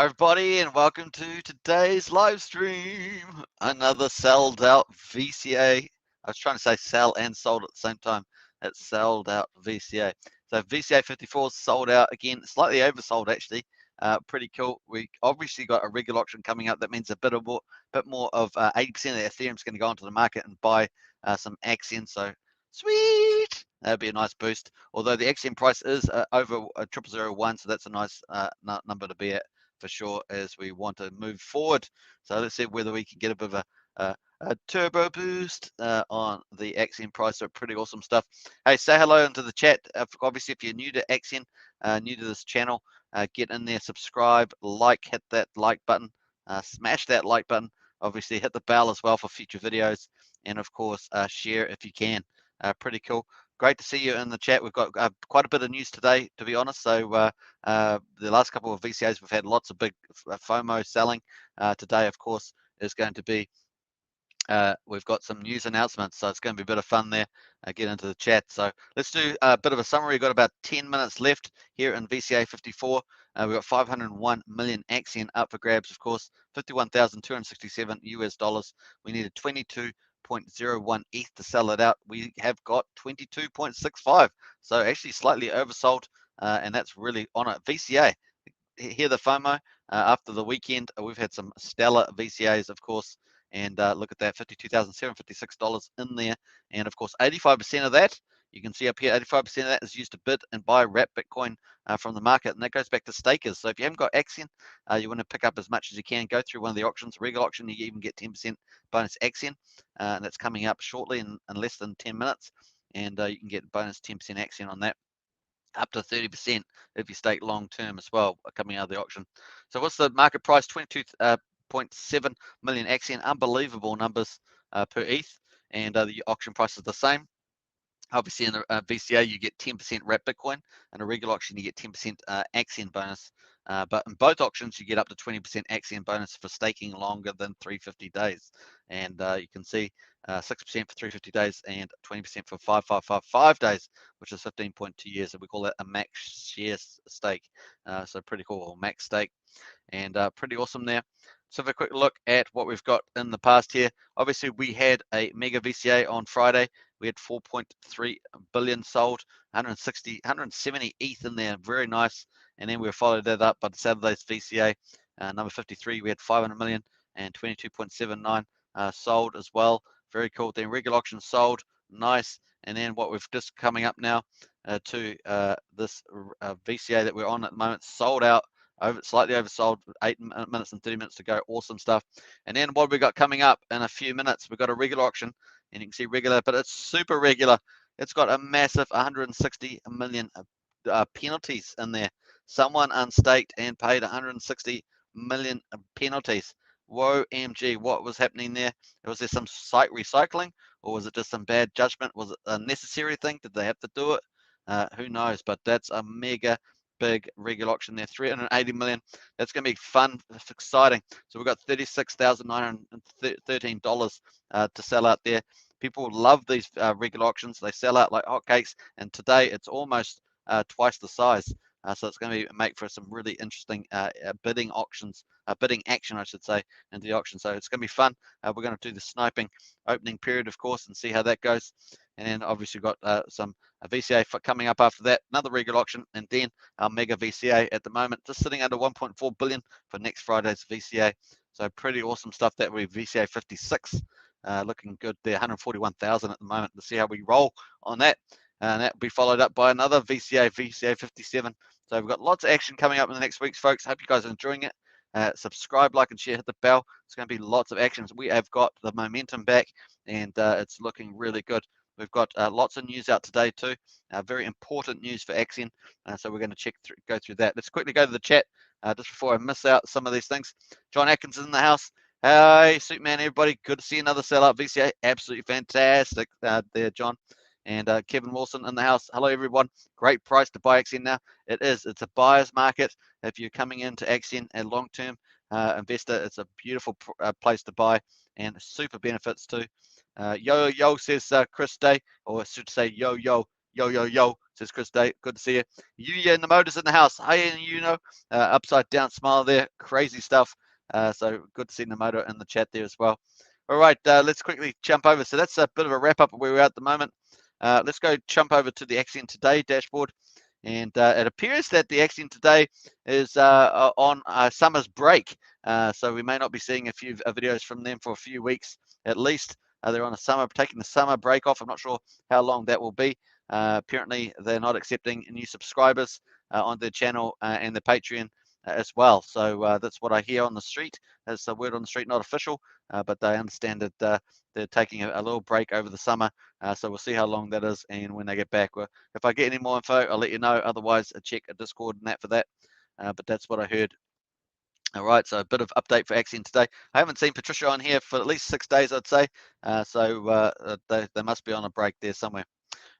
everybody, and welcome to today's live stream. Another sold out VCA. I was trying to say sell and sold at the same time. It's sold out VCA. So VCA54 sold out again, slightly oversold actually. Pretty cool. We obviously got a regular auction coming up. That means a bit more of 80% of Ethereum is going to go onto the market and buy some Axion. So sweet. That'd be a nice boost. Although the Axion price is over 0001, so that's a nice number to be at for sure as we want to move forward. So let's see whether we can get a bit of a turbo boost on the Axion price. So pretty awesome stuff. Hey, say hello into the chat. Obviously, if you're new to Axion, new to this channel, get in there, subscribe, hit that like button, smash that like button. Obviously, hit the bell as well for future videos, and of course, share if you can. Pretty cool. Great to see you in the chat. We've got quite a bit of news today, to be honest. So the last couple of VCAs, we've had lots of big FOMO selling. Today, of course, is going to be, we've got some news announcements. So it's going to be a bit of fun there. Get into the chat. So let's do a bit of a summary. We've got about 10 minutes left here in VCA54. We've got 501 million Axion up for grabs, of course, 51,267 US dollars. We needed 22.01 ETH to sell it out. We have got 22.65, so actually slightly oversold, and that's really on it. VCA, hear the FOMO after the weekend. We've had some stellar VCAs, of course, and look at that, $52,756 in there, and of course 85% of that, you can see up here, 85% of that is used to bid and buy wrap Bitcoin from the market, and that goes back to stakers. So if you haven't got Axion, you want to pick up as much as you can. Go through one of the auctions, regular auction, you even get 10% bonus Axion, and that's coming up shortly in less than 10 minutes, and you can get bonus 10% Axion on that, up to 30% if you stake long term as well, coming out of the auction. So what's the market price? 22.7 million Axion, unbelievable numbers per ETH, and the auction price is the same. Obviously, in a VCA, you get 10% wrap Bitcoin. In a regular auction, you get 10% Axion bonus. But in both auctions, you get up to 20% Axion bonus for staking longer than 350 days. And you can see 6% for 350 days and 20% for 5555 days, which is 15.2 years. So we call that a max share stake. So pretty cool, or max stake. And pretty awesome there. So have a quick look at what we've got in the past here. Obviously, we had a mega VCA on Friday. We had 4.3 billion sold, 170 ETH in there, very nice. And then we followed that up by Saturday's VCA, number 53. We had 500 million and 22.79 sold as well. Very cool. Then regular auction sold, nice. And then what we've just coming up now to this VCA that we're on at the moment, sold out. Slightly oversold, 8 minutes and 30 minutes to go. Awesome stuff. And then what we got coming up in a few minutes, we've got a regular auction, and you can see regular, but it's super regular. It's got a massive 160 million penalties in there. Someone unstaked and paid 160 million penalties. Whoa, MG, what was happening there? Was there some site recycling, or was it just some bad judgment? Was it a necessary thing? Did they have to do it? Who knows? But that's a mega big regular auction there, 380 million. That's going to be fun, exciting. So we've got $36,913 to sell out there. People love these regular auctions. They sell out like hotcakes, and today it's almost twice the size. So it's going to make for some really interesting bidding auctions, bidding action, I should say, into the auction. So it's going to be fun. We're going to do the sniping opening period, of course, and see how that goes. And then obviously got some VCA coming up after that, another regular auction, and then our mega VCA at the moment, just sitting under 1.4 billion for next Friday's VCA. So pretty awesome stuff. That will be VCA 56, looking good there, 141,000 at the moment. Let's see how we roll on that. And that will be followed up by another VCA 57. So we've got lots of action coming up in the next weeks, folks. Hope you guys are enjoying it. Subscribe, like, and share, hit the bell. It's going to be lots of actions. We have got the momentum back, and it's looking really good. We've got lots of news out today too, very important news for Axion. So we're going to go through that. Let's quickly go to the chat just before I miss out some of these things. John Atkins is in the house. Hey, Suitman, everybody. Good to see another sellout VCA. Absolutely fantastic there, John. And Kevin Wilson in the house. Hello, everyone. Great price to buy Axion now. It is. It's a buyer's market. If you're coming into Axion as a long-term investor, it's a beautiful place to buy, and super benefits too. Yo says Chris Day, or I should say yo Says Chris Day, good to see you. Yuya and the Motors in the house. Hey, and you know, upside down smile there, crazy stuff. So good to see Namoto in the chat there as well. All right, let's quickly jump over. So that's a bit of a wrap up of where we're at the moment. Let's go jump over to the Axion Today dashboard. And it appears that the Axion Today is on summer's break. So we may not be seeing a few videos from them for a few weeks at least. They're on taking the summer break off. I'm not sure how long that will be. Apparently, they're not accepting new subscribers on their channel and the Patreon as well. So that's what I hear on the street. That's the word on the street, not official, but they understand that they're taking a little break over the summer. So we'll see how long that is and when they get back. If I get any more info, I'll let you know. Otherwise, check a Discord and that for that. But that's what I heard. All right, so a bit of update for Axion today. I haven't seen Patricia on here for at least 6 days, I'd say. So they must be on a break there somewhere.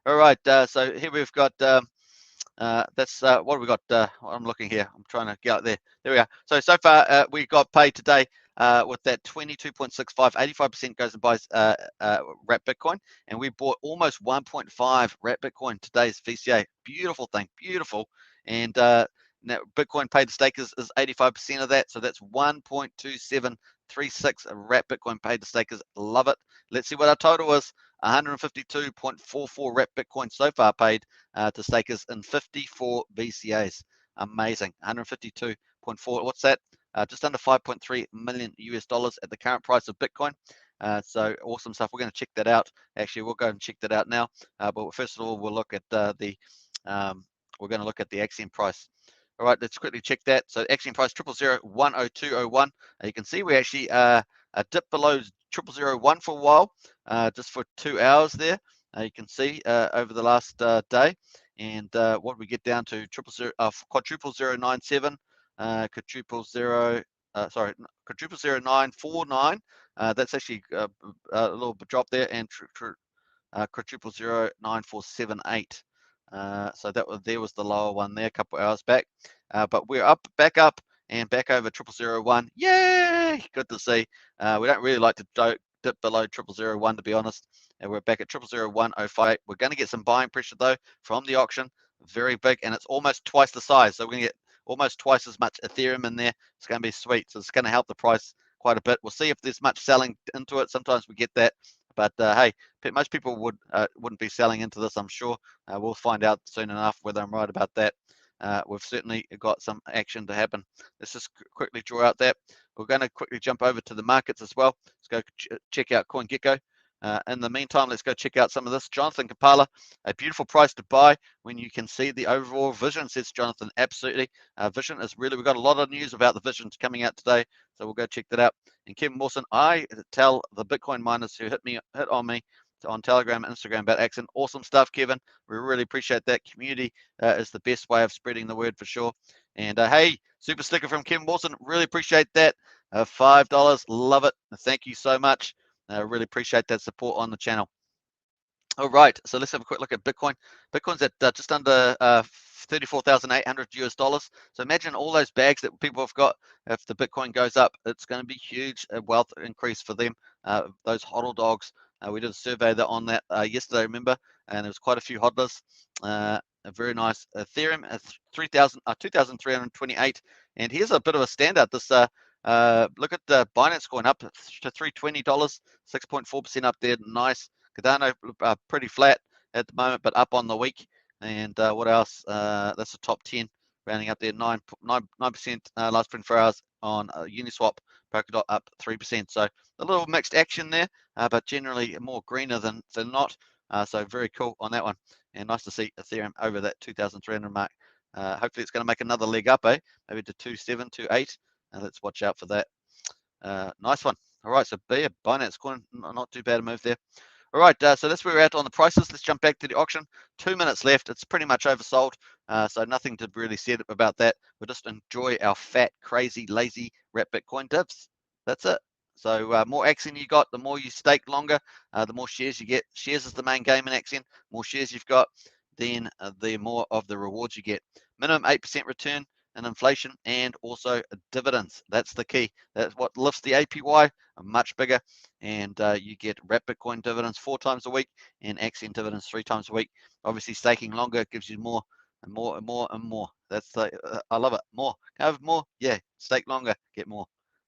All right, so here we've got, that's what have we got? I'm looking here. I'm trying to get out there. There we are. So far, we got paid today with that 22.65, 85% goes and buys wrap Bitcoin. And we bought almost 1.5 wrap Bitcoin today's VCA. Beautiful thing, beautiful. And now Bitcoin paid to stakers is 85% of that. So that's 1.2736 wrap Bitcoin paid to stakers. Love it. Let's see what our total is. 152.44 wrap Bitcoin so far paid to stakers in 54 VCAs. Amazing. 152.4. What's that? Just under 5.3 million US dollars at the current price of Bitcoin. So awesome stuff. We're going to check that out. Actually, we'll go and check that out now. But first of all, we'll look at we're going to look at the Axion price. All right, let's quickly check that. So Axion price 000-102.01. You can see we actually dipped below 000-1 for a while, just for 2 hours there. You can see over the last day, and what we get down to quadruple 097, quadruple 0949. That's actually a little bit drop there, and quadruple 09478. So there was the lower one there a couple of hours back, but we're back up and back over 000-1. Yay! Good to see. We don't really like to dip below 000-1, to be honest. And we're back at 000-105. We're going to get some buying pressure though from the auction, very big, and it's almost twice the size. So we're going to get almost twice as much Ethereum in there. It's going to be sweet. So it's going to help the price quite a bit. We'll see if there's much selling into it. Sometimes we get that. But hey, most people wouldn't be selling into this, I'm sure. We'll find out soon enough whether I'm right about that. We've certainly got some action to happen. Let's just quickly draw out that. We're going to quickly jump over to the markets as well. Let's go check out CoinGecko. In the meantime, let's go check out some of this. Jonathan Kapala, a beautiful price to buy when you can see the overall vision, says Jonathan. Absolutely. Vision is really, we've got a lot of news about the visions coming out today, so we'll go check that out. And Kevin Wilson, I tell the Bitcoin miners who hit on me on Telegram and Instagram about Axion. Awesome stuff, Kevin. We really appreciate that. Community is the best way of spreading the word for sure. And hey, super sticker from Kevin Wilson. Really appreciate that. $5. Love it. Thank you so much. Really appreciate that support on the channel. All right, so let's have a quick look at Bitcoin. Bitcoin's at just under 34,800 US dollars. So imagine all those bags that people have got. If the Bitcoin goes up, it's going to be huge wealth increase for them. Those hodl dogs. We did a survey on that yesterday, remember, and there was quite a few hodlers. A very nice Ethereum at 2,328. And here's a bit of a standout. This look at the Binance coin up to $320, 6.4% up there. Nice. Cardano pretty flat at the moment, but up on the week. And what else? That's the top 10, rounding up there. 9% last 24 hours on Uniswap. Polkadot up 3%. So a little mixed action there, but generally more greener than not. So very cool on that one. And nice to see Ethereum over that 2,300 mark. Hopefully it's going to make another leg up, maybe to 2.7, 2.8. Let's watch out for that. Nice one. All right, so Binance coin, not too bad a move there. All right, so that's where we're at on the prices. Let's jump back to the auction. 2 minutes left. It's pretty much oversold, so nothing to really say about that. We'll just enjoy our fat, crazy, lazy wrap Bitcoin divs. That's it. So more Axion you got, the more you stake longer, the more shares you get. Shares is the main game in Axion. More shares you've got, then the more of the rewards you get. Minimum 8% return in inflation and also dividends. That's the key. That's what lifts the APY much bigger, and you get wrap Bitcoin dividends 4 times a week and Axion dividends 3 times a week. Obviously, staking longer gives you more and more and more and more. That's the I love it. More. Can I have more? Yeah. Stake longer, get more.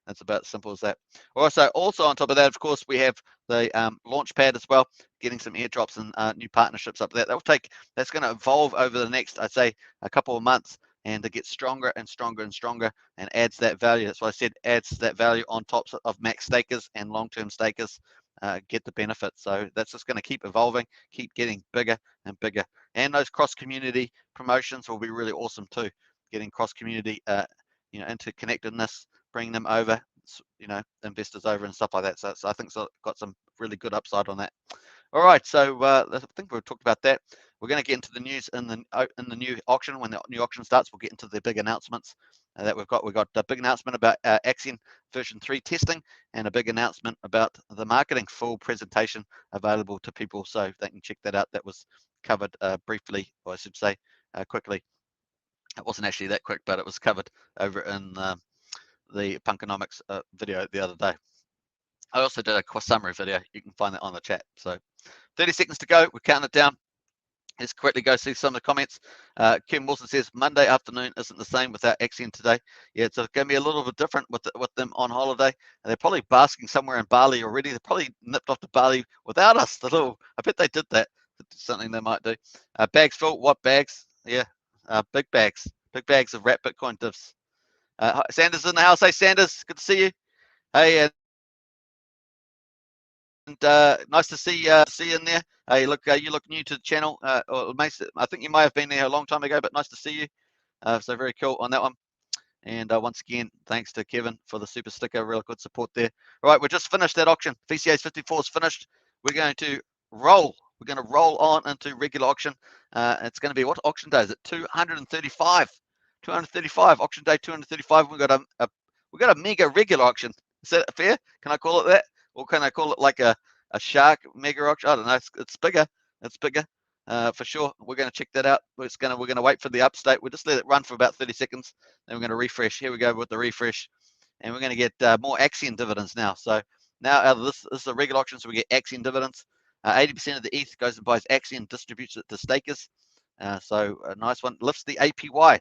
That's about as simple as that. Also on top of that, of course, we have the launch pad as well, getting some airdrops and new partnerships up there. That's going to evolve over the next, I'd say, a couple of months, and to get stronger and stronger and stronger, and adds that value. That's why I said adds that value on top of max stakers and long-term stakers. Get the benefit. So that's just going to keep evolving, keep getting bigger and bigger. And those cross-community promotions will be really awesome too. Getting cross-community, interconnectedness, bring them over, investors over and stuff like that. So I think it's got some really good upside on that. All right, so I think we've talked about that. We're going to get into the news in the new auction. When the new auction starts, we'll get into the big announcements that we've got. We've got a big announcement about Axion version 3 testing, and a big announcement about the marketing. Full presentation available to people, so they can check that out. That was covered briefly, or I should say quickly. It wasn't actually that quick, but it was covered over in the Punkonomics video the other day. I also did a summary video. You can find that on the chat. So 30 seconds to go. We're counting it down. Let's quickly go see some of the comments. Kim Wilson says, Monday afternoon isn't the same without Axion today. Yeah, it's going to be a little bit different with them on holiday. They're probably basking somewhere in Bali already. They're probably nipped off to Bali without us. I bet they did that. It's something they might do. Bags full. What bags? Yeah, big bags. Big bags of wrapped Bitcoin divs. Sanders in the house. Hey, Sanders, good to see you. Hey, and nice to see you in there. Hey, look, you look new to the channel. Or I think you may have been there a long time ago, but nice to see you. So very cool on that one. And once again, thanks to Kevin for the super sticker. Real good support there. All right, we just finished that auction. VCA54 is finished. We're going to roll. We're going to roll on into regular auction. It's going to be, what auction day is it? 235. 235 auction day. 235. We got a mega regular auction. Is that fair? Can I call it that? Or can I call it like a shark mega auction? I don't know. It's bigger. It's bigger for sure. We're going to check that out. We're going to wait for the upstate. We'll just let it run for about 30 seconds. Then we're going to refresh. Here we go with the refresh, and we're going to get more Axion dividends now. So now out of this is a regular auction, so we get Axion dividends. 80% of the ETH goes and buys Axion, distributes it to stakers. So a nice one. Lifts the APY.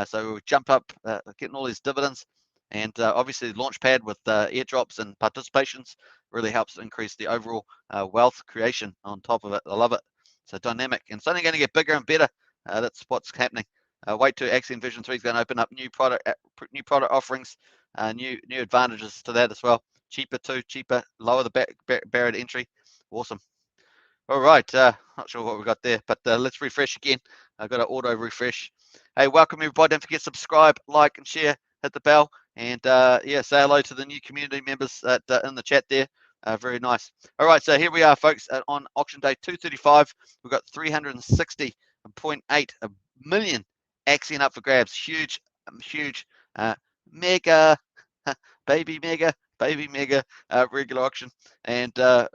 So we jump up, getting all these dividends. And obviously, Launchpad with airdrops and participations really helps increase the overall wealth creation on top of it. I love it. So dynamic, and it's only going to get bigger and better. That's what's happening. Wait till Axion Version 3 is going to open up new product offerings, new advantages to that as well. Cheaper too, lower the barrier to entry. Awesome. All right, not sure what we got there, but let's refresh again. I've got an auto refresh. Hey, welcome everybody. Don't forget to subscribe, like, and share. Hit the bell, and yeah, say hello to the new community members in the chat there. Very nice. All right, so here we are, folks, on auction day 235. We've got 360.8 million Axion up for grabs. Huge, mega, baby mega regular auction, and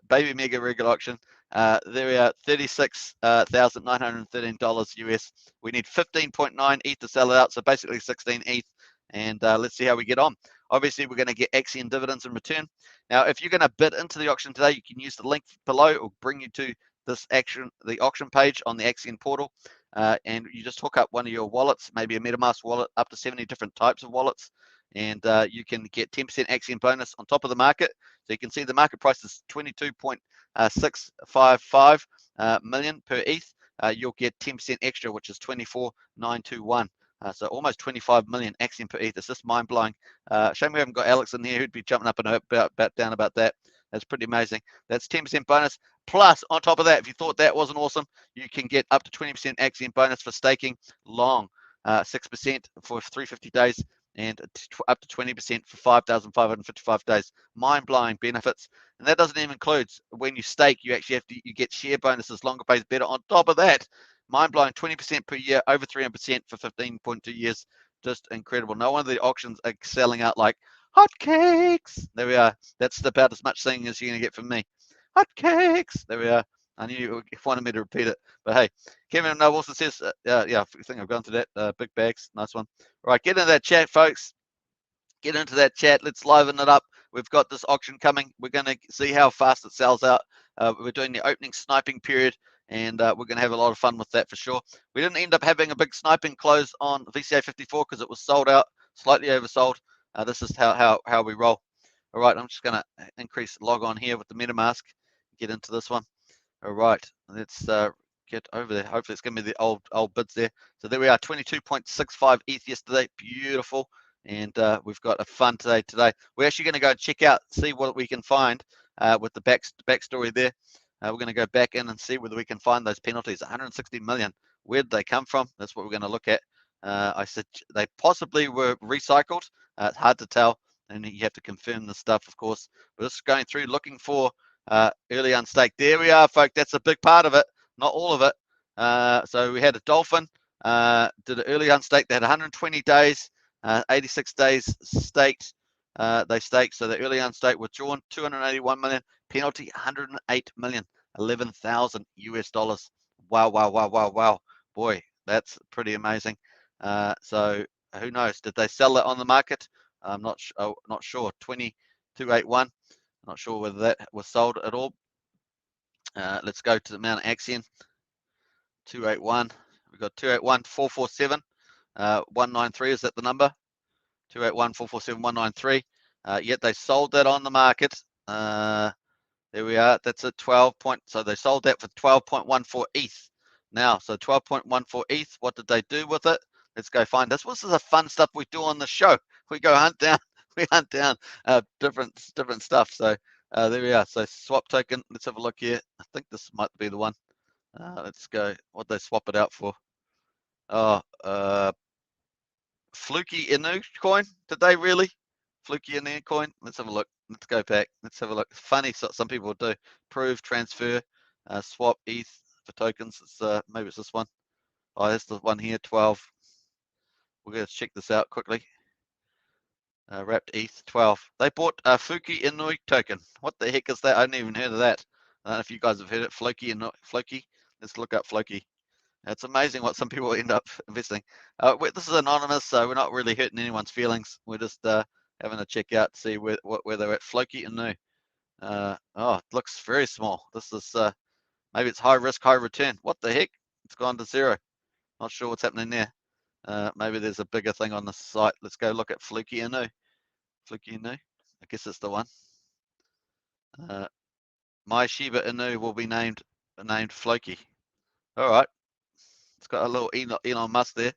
baby mega regular auction. There we are, $36,913 US. We need 15.9 ETH to sell it out, so basically 16 ETH. And let's see how we get on. Obviously, we're going to get Axion dividends in return. Now, if you're going to bid into the auction today, you can use the link below. It will bring you to the auction page on the Axion portal, and you just hook up one of your wallets, maybe a MetaMask wallet, up to 70 different types of wallets, and you can get 10% Axion bonus on top of the market. So you can see the market price is 22.655 million per ETH. You'll get 10% extra, which is 24,921. So almost 25 million Axion per ETH. It's just mind-blowing. Shame we haven't got Alex in here who'd be jumping up and down about that. That's pretty amazing. That's 10% bonus. Plus, on top of that, if you thought that wasn't awesome, you can get up to 20% Axion bonus for staking long, 6% for 350 days, and up to 20% for 5,555 days. Mind-blowing benefits. And that doesn't even include when you stake, you actually you get share bonuses, longer pays better. On top of that, mind-blowing, 20% per year, over 300% for 15.2 years. Just incredible. No wonder the auctions are selling out like hotcakes. There we are. That's about as much thing as you're going to get from me. Hotcakes. There we are. I knew you wanted me to repeat it, but hey, Kevin also says, yeah, I think I've gone to that. Big bags, nice one. All right, get into that chat, folks. Get into that chat. Let's liven it up. We've got this auction coming. We're going to see how fast it sells out. We're doing the opening sniping period, and we're going to have a lot of fun with that for sure. We didn't end up having a big sniping close on VCA54 because it was sold out, slightly oversold. This is how we roll. All right, I'm just going to increase log on here with the MetaMask. Get into this one. All right, let's get over there. Hopefully it's going to be the old bids there. So there we are, 22.65 ETH yesterday. Beautiful. And we've got a fun today. We're actually going to go check out, see what we can find with the backstory there. We're going to go back in and see whether we can find those penalties. 160 million. Where did they come from? That's what we're going to look at. I said they possibly were recycled. It's hard to tell, and you have to confirm the stuff, of course. We're just going through looking for early unstake. There we are, folks. That's a big part of it, not all of it. So we had a dolphin, did an early unstake. They had 120 days. 86 days staked. They staked, so the early unstake withdrawn 281 million, penalty 108 million, 11,000 US dollars. Wow. Boy, that's pretty amazing. So who knows? Did they sell it on the market? I'm not sure. 2281. Not sure whether that was sold at all. Let's go to the Mount Axion. 281. We've got 281 447. 193, is that the number? 281 447 193. Yet they sold that on the market. There we are. That's a 12 point. So they sold that for 12.14 ETH. Now, so 12.14 ETH. What did they do with it? Let's go find this. This is the fun stuff we do on the show. We go hunt down. We hunt down different stuff. So there we are. So swap token. Let's have a look here. I think this might be the one. Let's go. What they swap it out for? Oh, Fluky Inu coin. Did they really? Fluky Inu coin. Let's have a look. Let's go back. Let's have a look. Funny, so some people do. Prove, transfer, swap ETH for tokens. It's maybe it's this one. Oh, that's the one here. 12. We're going to check this out quickly. Wrapped ETH 12. They bought a Fluky Inu token. What the heck is that? I hadn't even heard of that. I don't know if you guys have heard it. Floki Inu. Floki. Let's look up Floki. It's amazing what some people end up investing. This is anonymous, so we're not really hurting anyone's feelings. We're just having a check out to see where they're at. Floki Inu. Oh, it looks very small. This is maybe it's high risk, high return. What the heck? It's gone to zero. Not sure what's happening there. Maybe there's a bigger thing on the site. Let's go look at Fluky Inu. Fluky Inu. I guess it's the one. My Shiba Inu will be named Floki. All right. It's got a little Elon Musk there,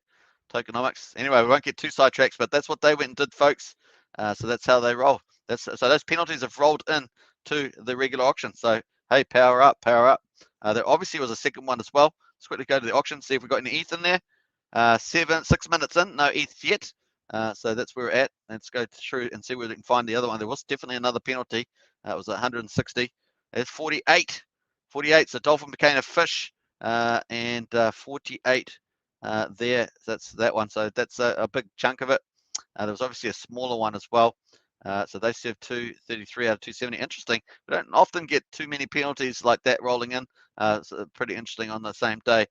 tokenomics. Anyway, we won't get too sidetracked, but that's what they went and did, folks. So that's how they roll. So those penalties have rolled in to the regular auction. So hey, power up. There obviously was a second one as well. Let's quickly go to the auction, see if we've got any ETH in there. 6 minutes in, no ETH yet. So that's where we're at. Let's go through and see where we can find the other one. There was definitely another penalty. It was 160. There's 48. 48. So dolphin became a fish. And 48 there. That's that one. So that's a big chunk of it. There was obviously a smaller one as well. So they served 233 out of 270. Interesting. We don't often get too many penalties like that rolling in. So pretty interesting on the same day.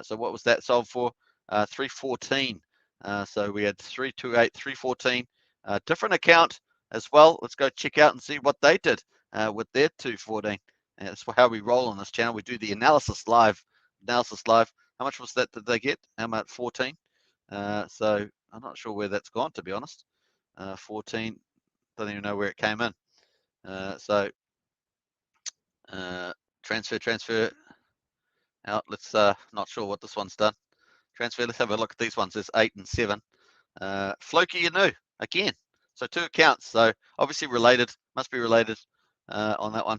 So what was that sold for? 314. So we had 328, 314. Different account as well. Let's go check out and see what they did with their 214. And that's how we roll on this channel. We do the analysis live. How much was that? Did they get? How much? 14. So I'm not sure where that's gone, to be honest. 14. Don't even know where it came in. So transfer out. Let's not sure what this one's done. Transfer. Let's have a look at these ones. There's 8 and 7. Floki Inu again. So 2 accounts. So obviously related. Must be related on that one.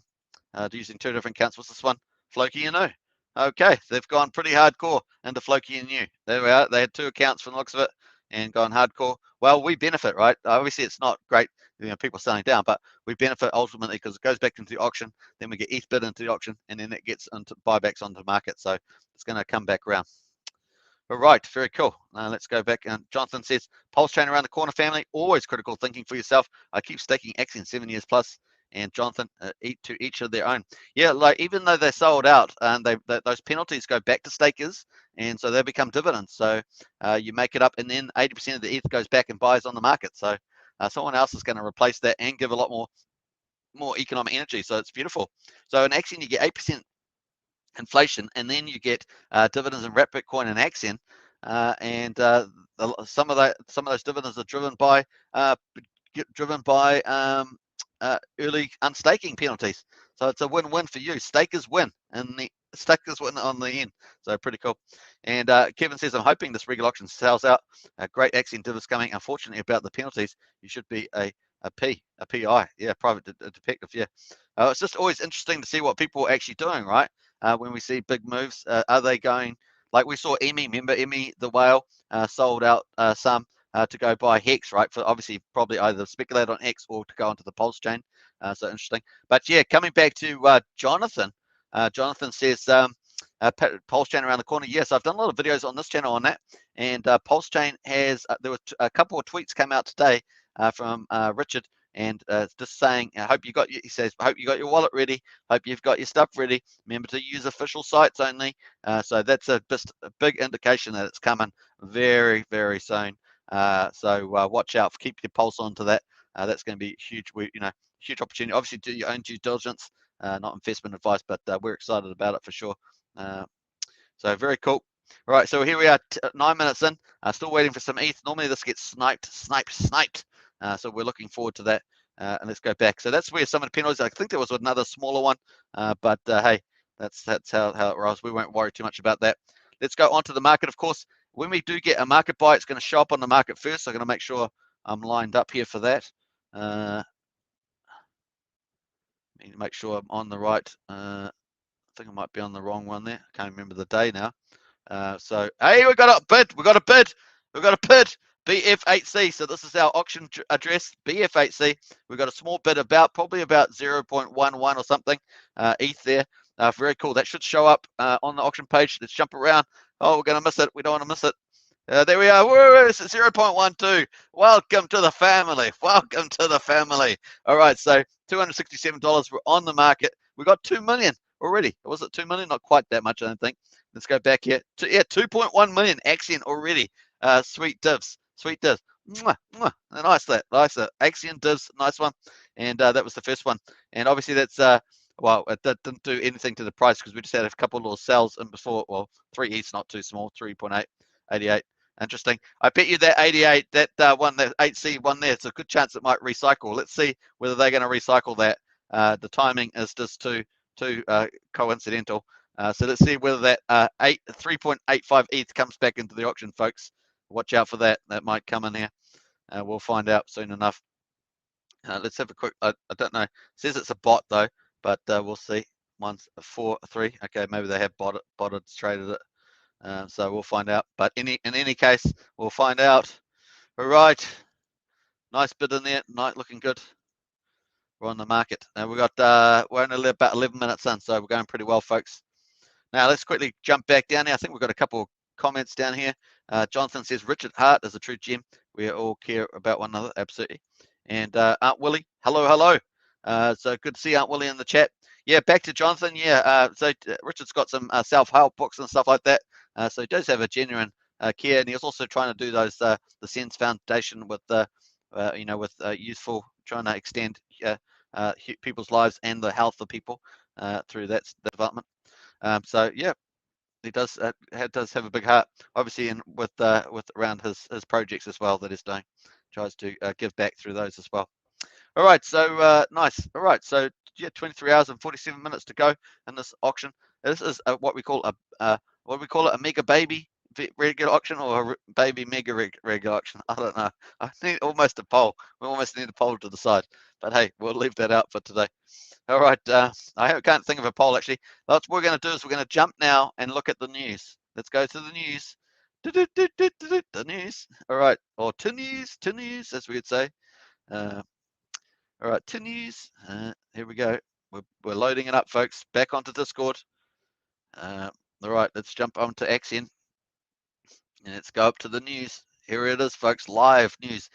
Using 2 different accounts. What's this one? Floki Inu. Okay, they've gone pretty hardcore into Floki Inu. There we are. They had 2 accounts from the looks of it and gone hardcore. Well, we benefit, right? Obviously, it's not great, people selling down, but we benefit ultimately because it goes back into the auction. Then we get ETH bid into the auction, and then it gets into buybacks onto the market. So it's going to come back around. All right, very cool. Let's go back. And Jonathan says, Pulsechain around the corner, family. Always critical thinking for yourself. I keep staking Axion 7 years plus and Jonathan, to each of their own. Yeah, like even though they're sold out, and those penalties go back to stakers, and so they become dividends. So you make it up, and then 80% of the ETH goes back and buys on the market. So someone else is going to replace that and give a lot more economic energy. So it's beautiful. So in Axion, you get 8% inflation, and then you get dividends in Wrap Bitcoin and Axion, and some of those dividends are driven by early unstaking penalties. So it's a win-win for you. Stakers win, and the stakers win on the end. So pretty cool. And Kevin says, I'm hoping this regular auction sells out. Great Axion dividends coming. Unfortunately, about the penalties, you should be a PI, yeah, private detective, yeah. It's just always interesting to see what people are actually doing, right? When we see big moves, are they going, like we saw Emmy, remember Emmy the whale sold out some to go buy Hex, right? For obviously probably either speculate on X or to go onto the Pulsechain. So interesting. But yeah, coming back to Jonathan, Jonathan says Pulsechain around the corner. Yes, I've done a lot of videos on this channel on that, and Pulsechain has there were a couple of tweets came out today from Richard, and just saying, I hope you got. He says, I hope you got your wallet ready. Hope you've got your stuff ready. Remember to use official sites only. So that's a big indication that it's coming very, very soon. So watch out. Keep your pulse onto that. That's going to be huge. Huge opportunity. Obviously, do your own due diligence, not investment advice, but we're excited about it for sure. So very cool. All right, so here we are, 9 minutes in. Still waiting for some ETH. Normally this gets sniped. So we're looking forward to that. And let's go back. So that's where some of the penalties. I think there was another smaller one, but hey, that's how it rolls. We won't worry too much about that. Let's go onto the market. Of course, when we do get a market buy, it's going to show up on the market first. So I'm going to make sure I'm lined up here for that. Need to make sure I'm on the right. I think I might be on the wrong one there. I can't remember the day now. So hey, we got a bid. BF8C. So this is our auction address, BF8C. We've got a small bid probably about 0.11 or something ETH there. Very cool. That should show up on the auction page. Let's jump around. Oh, we're going to miss it. We don't want to miss it. There we are. Woo, it's 0.12. Welcome to the family. Welcome to the family. All right, so $267. We're on the market. We got 2 million already. Was it 2 million? Not quite that much, I don't think. Let's go back here. Yeah, 2.1 million Axion already. Sweet divs. Mwah, mwah. Nice that. Axion divs, nice one. And that was the first one. And obviously that's well, it didn't do anything to the price because we just had a couple of little sells in before. Well, 3 ETH's not too small. 3.8, 88. Interesting. I bet you that 88, that one, that 8C one there, it's a good chance it might recycle. Let's see whether they're going to recycle that. The timing is just too coincidental. So let's see whether that 3.85 ETH comes back into the auction, folks. Watch out for that. That might come in here. We'll find out soon enough. Let's have a quick. I don't know. It says it's a bot though, but we'll see. 1, 4, 3. Okay, maybe they have botted traded it. So we'll find out. But in any case, we'll find out. All right. Nice bid in there. Night looking good. We're on the market. Now we've got we're only about 11 minutes in, so we're going pretty well, folks. Now let's quickly jump back down here. I think we've got a couple of comments down here. Jonathan says Richard Hart is a true gem. We all care about one another, absolutely. And Aunt Willie, hello. So good to see Aunt Willie in the chat. Yeah, back to Jonathan. Yeah, so Richard's got some self-help books and stuff like that. So he does have a genuine care, and he was also trying to do those the Sense Foundation with with useful, trying to extend people's lives and the health of people through that development. So yeah, he does have a big heart, obviously, and with around his projects as well that he's doing. Tries to give back through those as well. All right, so nice. All right, so yeah, 23 hours and 47 minutes to go in this auction. This is what we call a mega baby regular auction or a baby mega regular auction. I don't know. I need almost a poll. We almost need a poll to decide. But hey, we'll leave that out for today. All right, I can't think of a poll actually. What we're going to do is we're going to jump now and look at the news. Let's go to the news. The news. All right, or to news, as we would say. All right, to news. Here we go. We're loading it up, folks. Back onto Discord. All right, let's jump onto Axion. And let's go up to the news. Here it is, folks. Live news.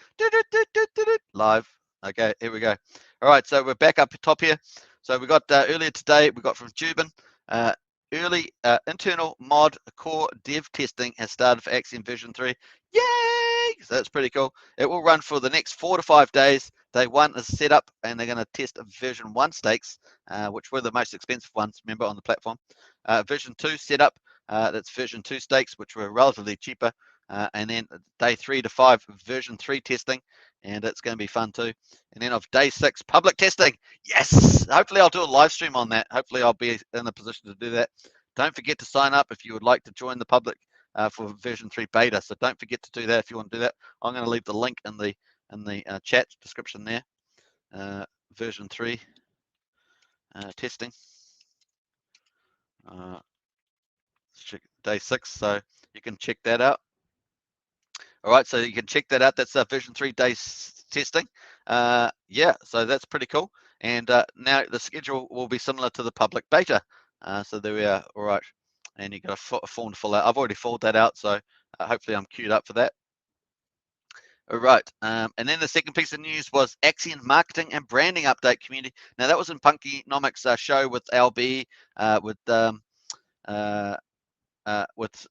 Live. Okay, here we go. All right, so we're back up top here. So we got earlier today, we got from Jubin, early internal mod core dev testing has started for Axion version 3. Yay! So that's pretty cool. It will run for the next 4 to 5 days. Day 1 is set up, and they're going to test version 1 stakes, which were the most expensive ones, remember, on the platform. Version 2 set up, that's version 2 stakes, which were relatively cheaper. And then day 3 to 5 version 3 testing, and it's going to be fun too. And then of day 6 public testing. Yes, hopefully I'll do a live stream on that. Hopefully I'll be in a position to do that. Don't forget to sign up if you would like to join the public for version 3 beta. So don't forget to do that if you want to do that. I'm going to leave the link in the chat description there. Version 3 testing. Day 6, so you can check that out. All right, so you can check that out. That's version 3 days testing. Yeah, so that's pretty cool. And now the schedule will be similar to the public beta. So there we are. All right, and you've got a form to fill out. I've already filled that out, so hopefully I'm queued up for that. All right, and then the second piece of news was Axion marketing and branding update community. Now that was in Punkynomics show with LB, with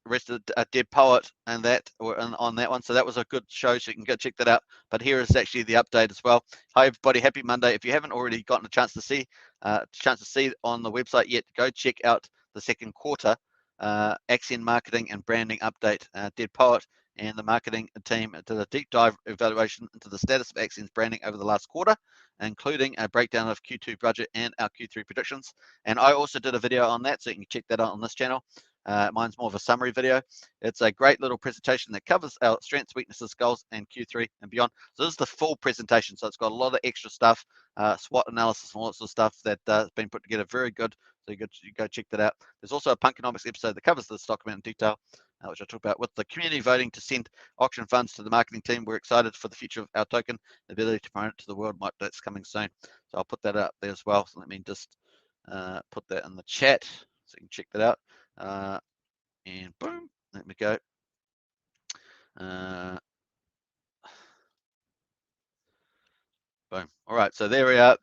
rest of Dead Poet and that on that one. So that was a good show, so you can go check that out. But here is actually the update as well. Hi everybody, happy Monday. If you haven't already gotten a chance to see on the website yet, go check out the second quarter Axion marketing and branding update. Dead Poet and the marketing team did a deep dive evaluation into the status of Axion's branding over the last quarter, including a breakdown of Q2 budget and our Q3 predictions. And I also did a video on that, so you can check that out on this channel. Mine's more of a summary video. It's a great little presentation that covers our strengths, weaknesses, goals, and Q3 and beyond. So this is the full presentation. So it's got a lot of extra stuff, SWOT analysis, and all sorts of stuff that has been put together. Very good. So you go check that out. There's also a Punkonomics episode that covers this document in detail, which I talk about with the community voting to send auction funds to the marketing team. We're excited for the future of our token, the ability to promote it to the world. That's coming soon. So I'll put that out there as well. So let me just put that in the chat so you can check that out. And boom, let me go. Boom. All right, so there we are.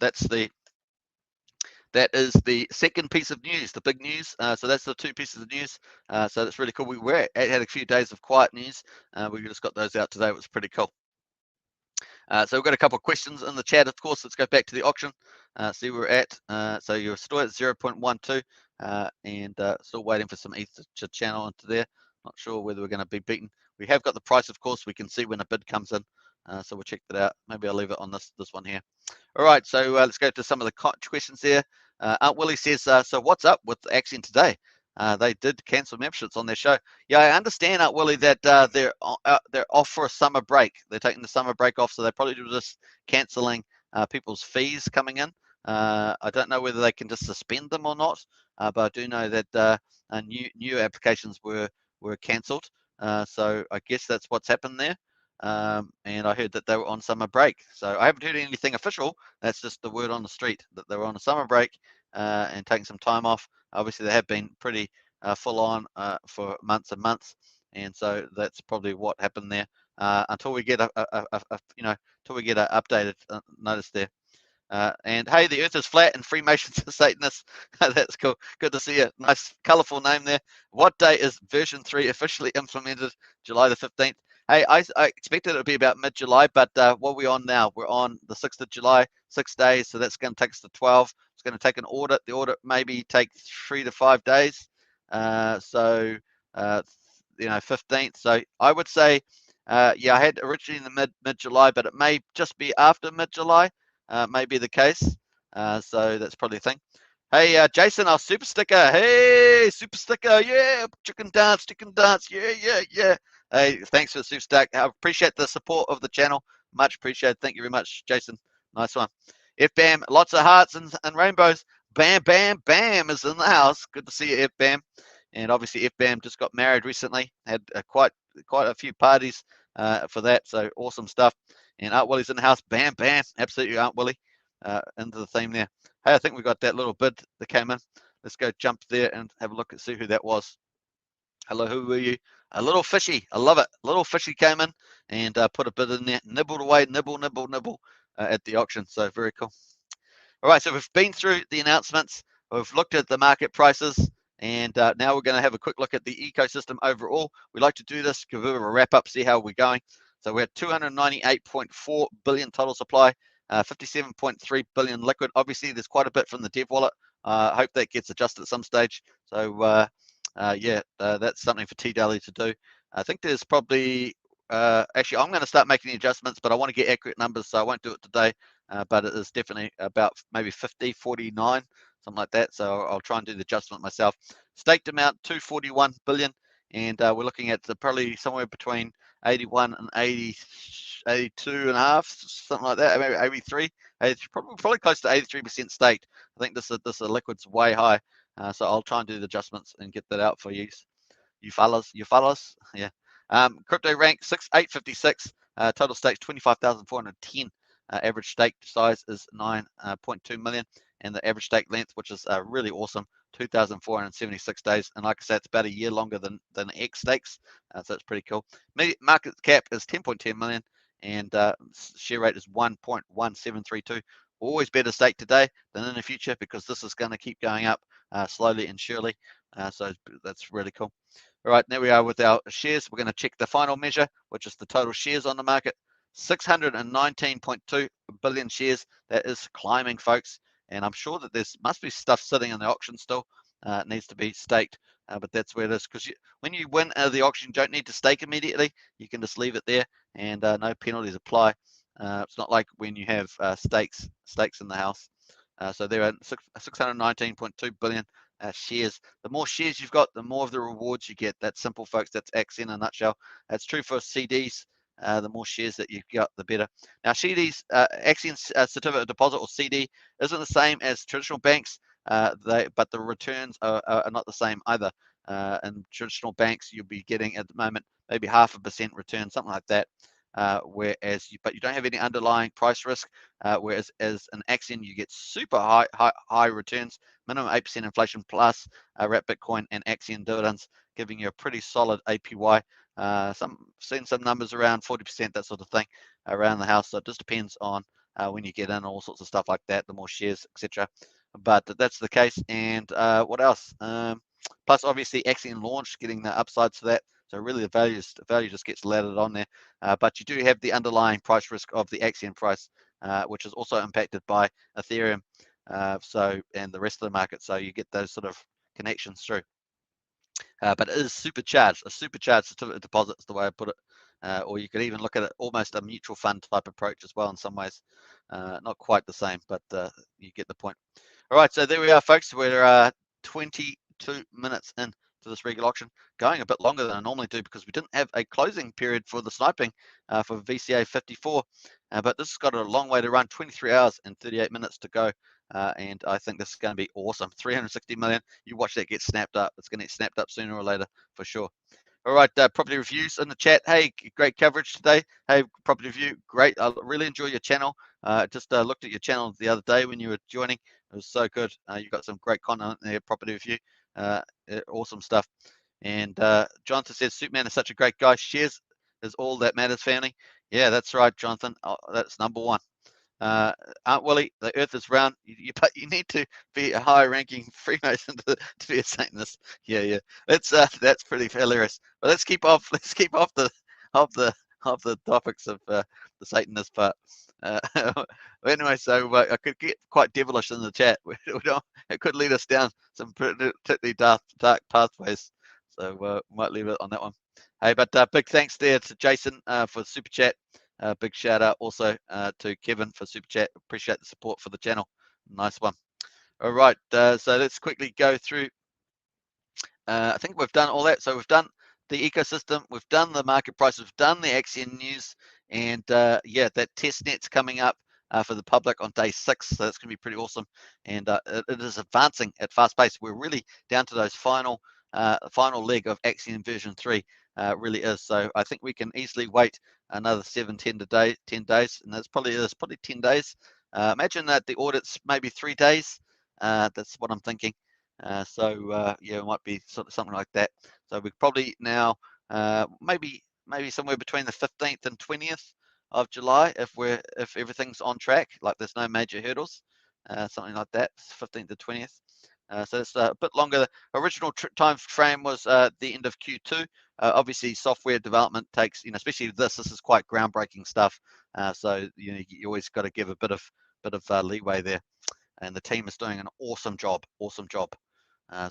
That is the second piece of news, the big news. So that's the two pieces of news. So that's really cool. We had a few days of quiet news. We just got those out today. It was pretty cool. So we've got a couple of questions in the chat, of course. Let's go back to the auction, see where we're at. So you're still at 0.12 and still waiting for some ETH to channel into there. Not sure whether we're going to be beaten. We have got the price, of course. We can see when a bid comes in. So we'll check that out. Maybe I'll leave it on this one here. All right, so let's go to some of the questions there. Aunt Willie says, so what's up with Axion today? They did cancel memberships on their show. Yeah, I understand, Aunt Willie, that they're off for a summer break. They're taking the summer break off, so they probably just canceling people's fees coming in. I don't know whether they can just suspend them or not, but I do know that new applications were cancelled. So I guess that's what's happened there. And I heard that they were on summer break. So I haven't heard anything official. That's just the word on the street that they were on a summer break and taking some time off. Obviously, they have been pretty full on for months and months, and so that's probably what happened there. Until we get until we get an updated notice there. And hey, the Earth is flat and Freemasons are Satanists. That's cool. Good to see a nice, colourful name there. What day is version 3 officially implemented? July the 15th. Hey, I expected it would be about mid-July, but what are we on now? We're on the 6th of July, 6 days, so that's going to take us to 12. It's going to take an audit. The audit maybe take 3 to 5 days. So 15th. So I would say, yeah, I had originally in the mid-July, but it may just be after mid-July. May be the case. So that's probably the thing. Hey, Jason, our super sticker. Hey, super sticker. Yeah, chicken dance, yeah. Hey, thanks for the super sticker. I appreciate the support of the channel. Much appreciated. Thank you very much, Jason. Nice one. FBAM, lots of hearts and rainbows. Bam, bam, bam is in the house. Good to see you, FBAM. And obviously, FBAM just got married recently. Had quite a few parties for that. So awesome stuff. And Aunt Willie's in the house. Bam, bam. Absolutely, Aunt Willie. Into the theme there. Hey, I think we got that little bid that came in. Let's go jump there and have a look and see who that was. Hello, who were you? A little fishy. I love it. A little fishy came in and put a bid in there. Nibbled away, nibble at the auction. So very cool. All right, so we've been through the announcements, we've looked at the market prices, and now we're going to have a quick look at the ecosystem overall. We like to do this, give a wrap up, see how we're going. So we're at 298.4 billion total supply, 57.3 billion liquid. Obviously, there's quite a bit from the dev wallet. I hope that gets adjusted at some stage. So yeah, that's something for T-Daily to do. I think there's probably, actually, I'm going to start making the adjustments, but I want to get accurate numbers, so I won't do it today. But it is definitely about maybe 50, 49, something like that. So I'll try and do the adjustment myself. Staked amount 241 billion, and we're looking at probably somewhere between 81 and 80, 82 and a half, something like that. Maybe 83, probably close to 83% staked. I think this liquid's way high, so I'll try and do the adjustments and get that out for you. You fellas, yeah. Crypto rank 856. Total stakes 25,410. Average stake size is 9.2 million, and the average stake length, which is really awesome, 2,476 days. And like I said, it's about a year longer than X stakes, so it's pretty cool. Market cap is 10.10 million, and share rate is 1.1732. Always better stake today than in the future, because this is going to keep going up slowly and surely. So that's really cool. All right, there we are with our shares. We're going to check the final measure, which is the total shares on the market. 619.2 billion shares. That is climbing, folks. And I'm sure that must be stuff sitting in the auction still. It needs to be staked, but that's where it is. Because when you win out of the auction, you don't need to stake immediately. You can just leave it there, and no penalties apply. It's not like when you have stakes in the house. So there are 619.2 billion shares. The more shares you've got, the more of the rewards you get. That's simple, folks. That's Axion in a nutshell. That's true for CDs. The more shares that you've got, the better. Now, CDs, Axion certificate of deposit, or CD, isn't the same as traditional banks, but the returns are not the same either. In traditional banks, you'll be getting at the moment maybe 0.5% return, something like that. But you don't have any underlying price risk. Whereas as an Axion, you get super high returns, minimum 8% inflation plus wrap Bitcoin and Axion dividends, giving you a pretty solid APY. Seen some numbers around 40%, that sort of thing, around the house. So it just depends on when you get in, all sorts of stuff like that, the more shares, etc. But that's the case. And what else? Plus, obviously, Axion launched, getting the upsides to that. So really, the value just gets laddered on there. But you do have the underlying price risk of the Axion price, which is also impacted by Ethereum, and the rest of the market. So you get those sort of connections through. But it is supercharged. A supercharged certificate deposit is the way I put it. Or you could even look at it almost a mutual fund type approach as well in some ways. Not quite the same, but you get the point. All right, so there we are, folks. We're 22 minutes in to this regular auction, going a bit longer than I normally do because we didn't have a closing period for the sniping for VCA54. But this has got a long way to run, 23 hours and 38 minutes to go. And I think this is going to be awesome. 360 million. You watch that get snapped up. It's going to get snapped up sooner or later for sure. All right, property reviews in the chat. Hey, great coverage today. Hey, property review, great. I really enjoy your channel. Just looked at your channel the other day when you were joining. It was so good. You got some great content there, property review. Awesome stuff. And Jonathan says, Superman is such a great guy. Shares is all that matters, family. Yeah, that's right, Jonathan. Oh, that's number one. Aunt Willie, the earth is round. You need to be a high-ranking Freemason to be a Satanist. Yeah. That's pretty hilarious. But let's keep off the topics of the Satanist part. Anyway, so I could get quite devilish in the chat. It could lead us down some particularly dark pathways. So might leave it on that one. Hey, but big thanks there to Jason for the super chat. Big shout out also to Kevin for super chat. Appreciate the support for the channel. Nice one. All right, so let's quickly go through. I think we've done all that. So we've done the ecosystem, we've done the market price, we've done the Axion news, and yeah, that test net's coming up for the public on day 6. So that's going to be pretty awesome, and it is advancing at fast pace. We're really down to those final leg of Axion version 3. Really is. So I think we can easily wait another 10 days, and that's probably 10 days. Imagine that the audit's maybe 3 days. That's what I'm thinking. So yeah, it might be sort of something like that. So we probably now maybe somewhere between the 15th and 20th of July, if everything's on track, like there's no major hurdles. something like that, 15th to 20th. So it's a bit longer. The original time frame was the end of Q2. Obviously, software development takes, especially this is quite groundbreaking stuff. So you always got to give a bit of leeway there. And the team is doing an awesome job. Awesome job.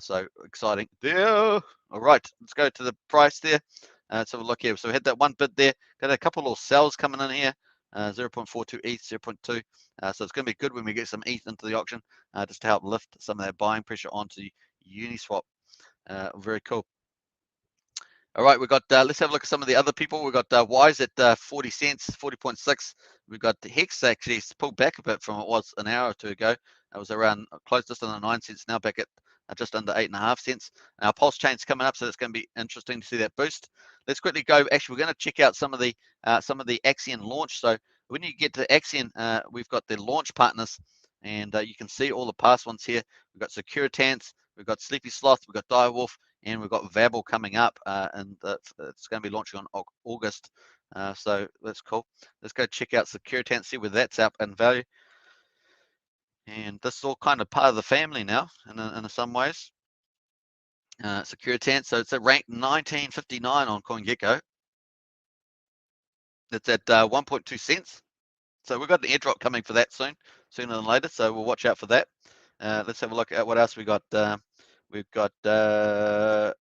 So exciting there. All right, let's go to the price there. Let's have a look here. So we had that one bid there. Got a couple of sells coming in here. 0.42 ETH, 0.2. So it's going to be good when we get some ETH into the auction, just to help lift some of that buying pressure onto Uniswap. Very cool. All right, we've got, let's have a look at some of the other people. We've got Wise at 40 cents, 40.6. We've got Hex actually, it's pulled back a bit from what it was an hour or two ago. It was around close just under 9 cents, now back at just under 8.5 cents. Our Pulsechain's coming up, so it's going to be interesting to see that boost. Let's quickly go. Actually, we're going to check out some of the Axion launch. So when you get to Axion, we've got the launch partners, and you can see all the past ones here. We've got Securitants, we've got Sleepy Sloth, we've got Direwolf, and we've got Vabble coming up, and it's going to be launching on August. So that's cool. Let's go check out Securitant, see where that's up in value. And this is all kind of part of the family now, in some ways. Securitant, so it's at rank 1959 on CoinGecko. It's at 1.2 cents. So we've got an airdrop coming for that sooner than later. So we'll watch out for that. Let's have a look at what else we got. We've got Direwolf.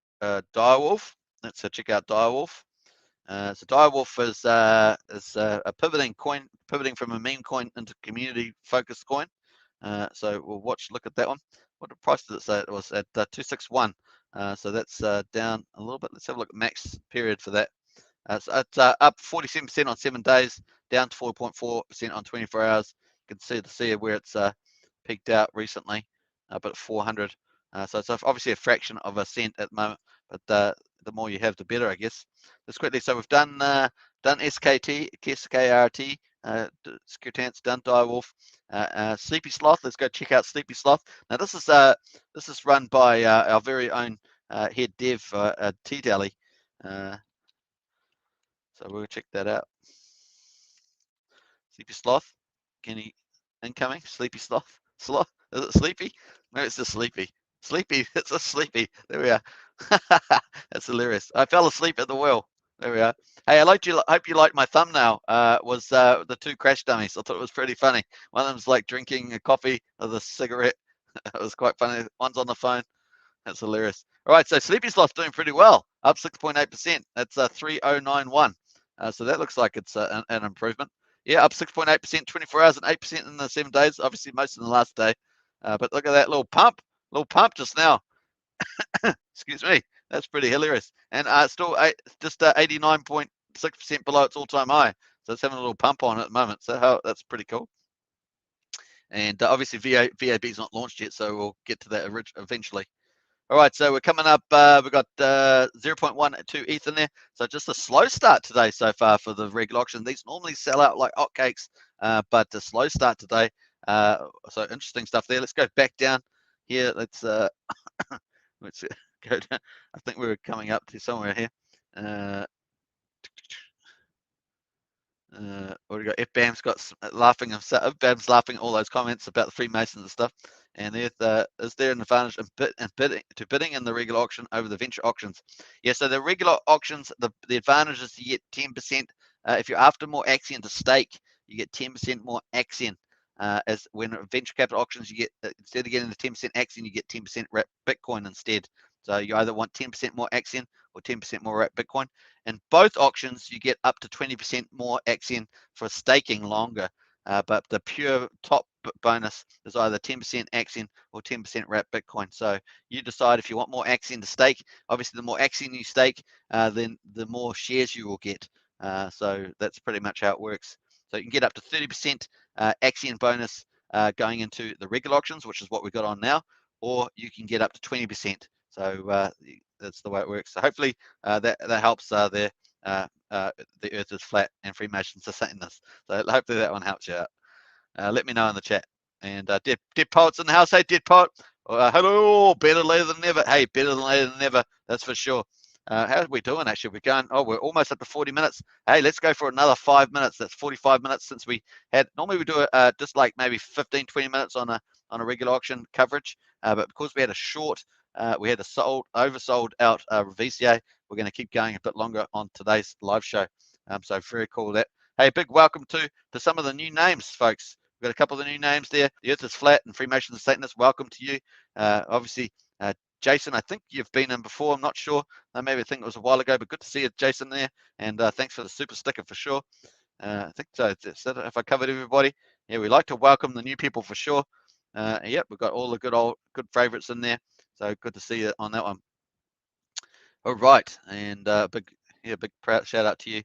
Let's check out Direwolf. So Direwolf is a pivoting coin, pivoting from a meme coin into community-focused coin. So we'll look at that one. What price did it say? It was at 261. So that's down a little bit. Let's have a look at max period for that. So it's up 47% on 7 days, down to 4.4% on 24 hours. You can see where it's peaked out recently, but 400. So it's obviously a fraction of a cent at the moment, but the more you have, the better, I guess. Let's quickly. So we've done SKT, SKRT, Securitants, done Direwolf, Sleepy Sloth. Let's go check out Sleepy Sloth. Now this is run by our very own head dev T-Dally. So we'll check that out. Sleepy Sloth, Kenny incoming. Sleepy Sloth, Sloth. Is it Sleepy? No, it's just Sleepy. Sleepy, it's a Sleepy. There we are. That's hilarious. I fell asleep at the wheel. There we are. Hey, hope you liked my thumbnail. Was the two crash dummies. I thought it was pretty funny. One of them's like drinking a coffee with a cigarette. It was quite funny. One's on the phone. That's hilarious. All right, so Sleepy Sloth doing pretty well, up 6.8%. That's 3091. So that looks like it's an improvement. Yeah, up 6.8%, 24 hours and 8% in the 7 days. Obviously, most in the last day. But look at that little pump just now. Excuse me. That's pretty hilarious. And still just 89.6% below its all-time high. So it's having a little pump on at the moment. So that's pretty cool. And obviously, VAB's not launched yet, so we'll get to that eventually. All right, so we're coming up. We've got 0.12 ETH in there. So just a slow start today so far for the regular auction. These normally sell out like hotcakes, but a slow start today. So interesting stuff there. Let's go back down here. Let's let's go down. I think we were coming up to somewhere here. What do we got? FBAM's got laughing. FBAM's laughing at all those comments about the Freemasons and stuff. And is there an advantage in bidding in the regular auction over the venture auctions? Yeah, so the regular auctions, the advantage is you get 10%. If you're after more Axion to stake, you get 10% more Axion. As when venture capital auctions, you get instead of getting the 10% Axion, you get 10% Bitcoin instead. So you either want 10% more Axion or 10% more Bitcoin. In both auctions, you get up to 20% more Axion for staking longer. But the pure top bonus is either 10% Axion or 10% wrapped Bitcoin. So you decide if you want more Axion to stake. Obviously, the more Axion you stake, then the more shares you will get. So that's pretty much how it works. So you can get up to 30% Axion bonus going into the regular auctions, which is what we've got on now, or you can get up to 20%. So that's the way it works. So hopefully that helps the Earth is flat and Freemasons are saying this. So hopefully that one helps you out. Let me know in the chat. And Dead Poet's in the house. Hey, Dead Poet. Hello, better later than never. Hey, better than later than never. That's for sure. How are we doing actually? We're going, oh, we're almost up to 40 minutes. Hey, let's go for another 5 minutes. That's 45 minutes since we had, normally we do it just like maybe 15, 20 minutes on a regular auction coverage. But because we had a short, we had a oversold out VCA, we're going to keep going a bit longer on today's live show. So very cool that. Hey, big welcome to some of the new names, folks. We've got a couple of the new names there. The Earth is Flat and Freemasons and Satanists. Welcome to you. Obviously, Jason, I think you've been in before. I'm not sure. Maybe I think it was a while ago, but good to see you, Jason, there. And thanks for the super sticker for sure. I think so. If I covered everybody, yeah, we like to welcome the new people for sure. Yep, we've got all the good favorites in there. So good to see you on that one. All right, and big proud shout out to you.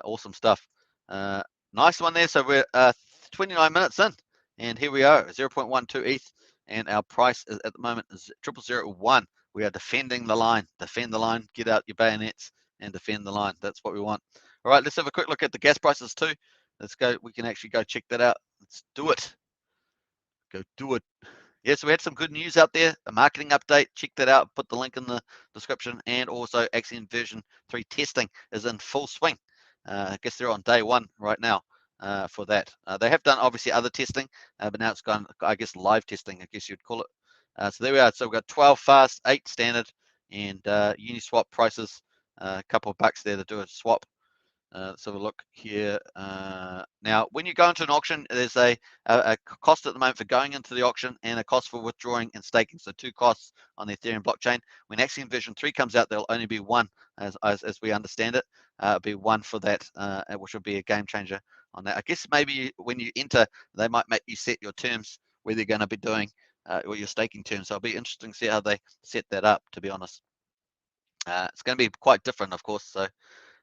Awesome stuff. Nice one there. So we're 29 minutes in, and here we are, 0.12 ETH, and our price is, at the moment is 0.001. We are defending the line. Defend the line. Get out your bayonets and defend the line. That's what we want. All right, let's have a quick look at the gas prices too. Let's go. We can actually go check that out. Let's do it. Go do it. Yeah, so we had some good news out there, a marketing update. Check that out. Put the link in the description. And also Axion version 3 testing is in full swing. I guess they're on day 1 right now for that. They have done obviously other testing, but now it's gone, I guess, live testing, I guess you'd call it. So there we are. So we've got 12 fast, 8 standard, and Uniswap prices, a couple of bucks there to do a swap. Let's have a look here. Now, when you go into an auction, there's a cost at the moment for going into the auction and a cost for withdrawing and staking. So 2 costs on the Ethereum blockchain. When Axion version 3 comes out, there'll only be 1, as we understand it. It'll be 1 for that, which will be a game changer on that. I guess maybe when you enter, they might make you set your terms, whether you're going to be doing or your staking terms. So it'll be interesting to see how they set that up, to be honest. It's going to be quite different, of course. So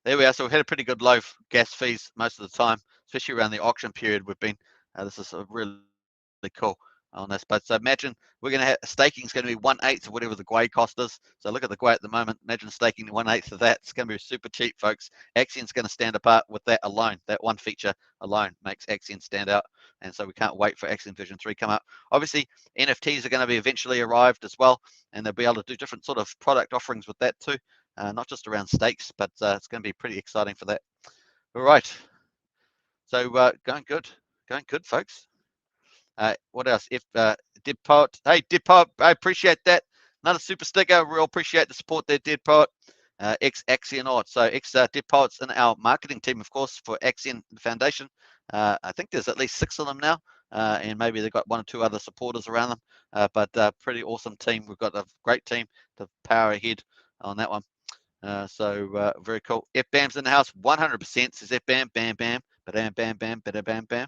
there we are. So we've had a pretty good low gas fees most of the time, especially around the auction period. We've been, this is really cool on this. But so imagine we're going to have staking is going to be 1/8 of whatever the Gwei cost is. So look at the Gwei at the moment. Imagine staking 1/8 of that. It's going to be super cheap, folks. Axion's going to stand apart with that alone. That one feature alone makes Axion stand out. And so we can't wait for Axion version 3 come out. Obviously, NFTs are going to be eventually arrived as well, and they'll be able to do different sort of product offerings with that too. Not just around stakes, but it's going to be pretty exciting for that. All right. So going good, folks. What else? If Dead Poet, hey Dead Poet, I appreciate that. Another super sticker. Real appreciate the support there, Dead Poet. Ex Axionaut. So ex Dead Poets in our marketing team, of course, for Axion Foundation. I think there's at least 6 of them now, and maybe they've got 1 or 2 other supporters around them. But pretty awesome team. We've got a great team to power ahead on that one. So very cool. FBAM's in the house, 100%. Says FBAM, bam, bam, bam, bam, bam, bam, bam.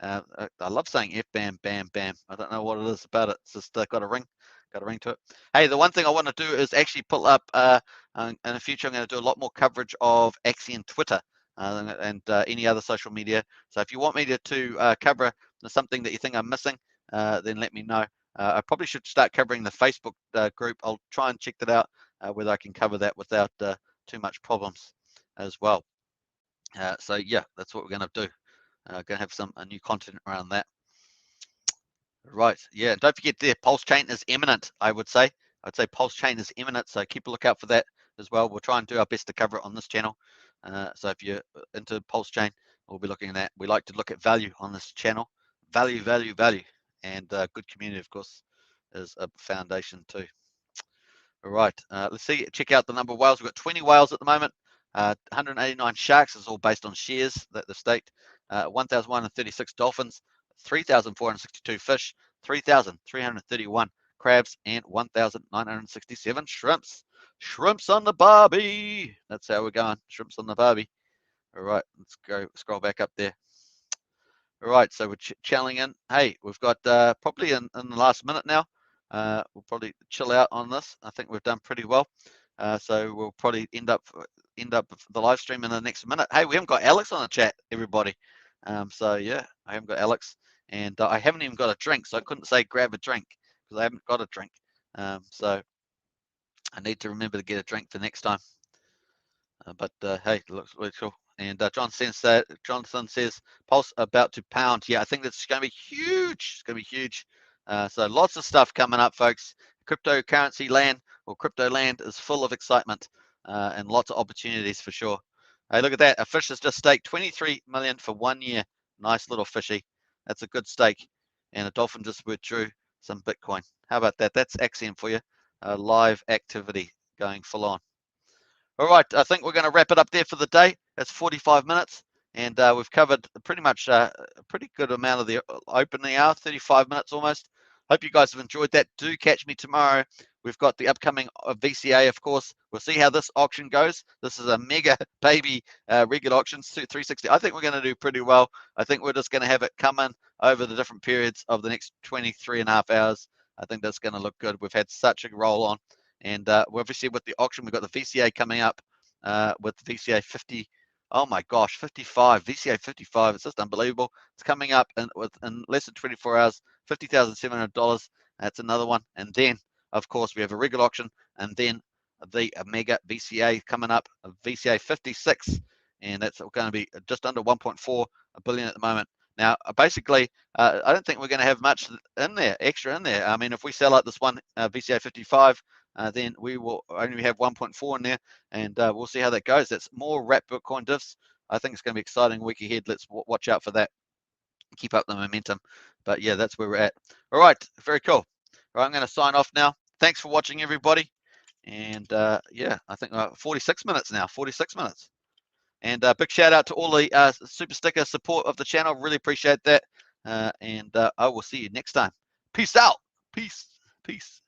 I love saying FBAM, bam, bam. I don't know what it is about it. It's just got a ring to it. Hey, the one thing I want to do is actually pull up in the future. I'm going to do a lot more coverage of Axion Twitter and any other social media. So if you want me to cover something that you think I'm missing, then let me know. I probably should start covering the Facebook group. I'll try and check that out, whether I can cover that without too much problems as well. So yeah, that's what we're going to do. Going to have some new content around that. Right, yeah, don't forget there, Pulsechain is imminent, I would say. I'd say Pulsechain is imminent, so keep a lookout for that as well. We'll try and do our best to cover it on this channel. So if you're into Pulsechain, we'll be looking at that. We like to look at value on this channel. Value. And good community, of course, is a foundation too. All right, let's see, check out the number of whales. We've got 20 whales at the moment, 189 sharks. This is all based on shares that they've staked, 1,136 dolphins, 3,462 fish, 3,331 crabs, and 1,967 shrimps. Shrimps on the barbie. That's how we're going. Shrimps on the barbie. All right, let's go scroll back up there. All right, so we're channeling in. Hey, we've got probably in the last minute now. We'll probably chill out on this. I think we've done pretty well. So we'll probably end up the live stream in the next minute. Hey, we haven't got Alex on the chat, everybody. So yeah, I haven't got Alex, and I haven't even got a drink, so I couldn't say grab a drink because I haven't got a drink. So I need to remember to get a drink for next time. But hey, it looks really cool. And Jonathan says, Pulse about to pound. Yeah, I think that's going to be huge. It's going to be huge. So lots of stuff coming up, folks. Cryptocurrency land or crypto land is full of excitement. and lots of opportunities for sure. Hey, look at that. A fish has just staked 23 million for 1 year. Nice little fishy. That's a good stake. And a dolphin just withdrew some Bitcoin. How about that? That's Axion for you. Live activity going full on. All right, I think we're going to wrap it up there for the day. It's 45 minutes, and we've covered pretty much a pretty good amount of the opening hour, 35 minutes almost. Hope you guys have enjoyed that. Do catch me tomorrow. We've got the upcoming VCA, of course. We'll see how this auction goes. This is a mega baby regular auction, 360. I think we're going to do pretty well. I think we're just going to have it come in over the different periods of the next 23.5 hours. I think that's going to look good. We've had such a roll on. And obviously with the auction, we've got the VCA coming up with VCA 50. Oh my gosh, 55, VCA 55. It's just unbelievable. It's coming up in less than 24 hours, $50,700. That's another one. And then, of course, we have a regular auction, and then the mega VCA coming up, VCA 56, and that's going to be just under 1.4 billion at the moment. Now, basically, I don't think we're going to have much in there, extra in there. I mean, if we sell out this one VCA 55, then we will only have 1.4 in there, and we'll see how that goes. That's more wrap Bitcoin diffs. I think it's going to be an exciting week ahead. Let's watch out for that. Keep up the momentum. But yeah, that's where we're at. All right, very cool. All right, I'm going to sign off now. Thanks for watching, everybody. And yeah, I think 46 minutes now, 46 minutes. And big shout out to all the super sticker support of the channel. Really appreciate that. And I will see you next time. Peace out. Peace. Peace.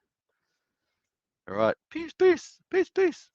All right. Peace, peace, peace, peace.